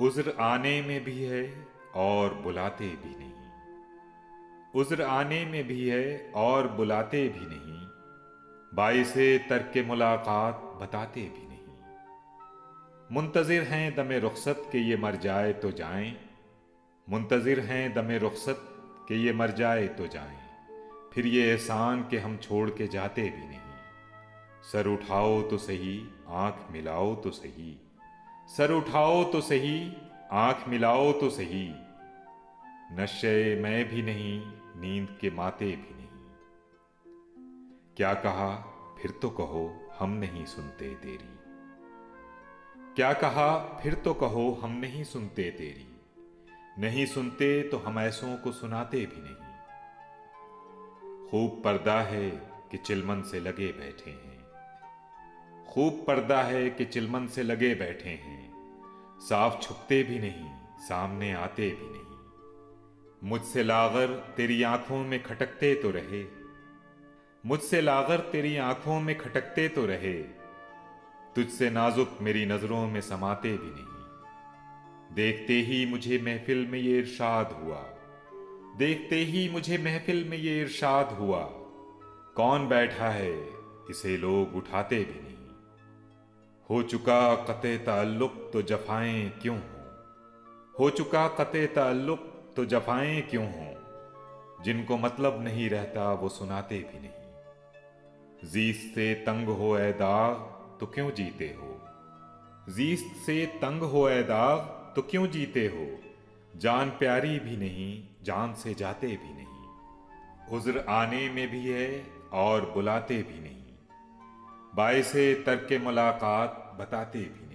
उज़्र आने में भी है और बुलाते भी नहीं। उज़्र आने में भी है और बुलाते भी नहीं। बाइसे तर्क मुलाकात बताते भी नहीं। मुंतज़िर हैं दमे रुख़सत के ये मर जाए तो जाएं। मुंतज़िर हैं दमे रुख़सत के ये मर जाए तो जाएं। फिर ये एहसान कि हम छोड़ के जाते भी नहीं। सर उठाओ तो सही, आंख मिलाओ तो सही। सर उठाओ तो सही, आंख मिलाओ तो सही। नशे मैं भी नहीं, नींद के माते भी नहीं। क्या कहा फिर तो कहो, हम नहीं सुनते तेरी। क्या कहा फिर तो कहो, हम नहीं सुनते तेरी। नहीं सुनते तो हम ऐसों को सुनाते भी नहीं। खूब पर्दा है कि चिलमन से लगे बैठे हैं। खूब पर्दा है कि चिलमन से लगे बैठे हैं। साफ छुपते भी नहीं, सामने आते भी नहीं। मुझसे लागर तेरी आंखों में खटकते तो रहे। मुझसे लागर तेरी आंखों में खटकते तो रहे। तुझसे नाजुक मेरी नजरों में समाते भी नहीं। देखते ही मुझे महफिल में ये इरशाद हुआ। देखते ही मुझे महफिल में ये इरशाद हुआ। कौन बैठा है, इसे लोग उठाते भी नहीं। हो चुका क़त्ए ताल्लुक़ तो जफ़ाएं क्यों हो चुका क़त्ए ताल्लुक़ तो जफ़ाएं क्यों हो। जिनको मतलब नहीं रहता वो सुनाते भी नहीं। ज़ीस्त से तंग हो ए दाग तो क्यों जीते हो। ज़ीस्त से तंग हो ए दाग तो क्यों जीते हो। जान प्यारी भी नहीं, जान से जाते भी नहीं। उज़्र आने में भी है और बुलाते भी नहीं। बाइसे तर्क मुलाकात बताते भी नहीं।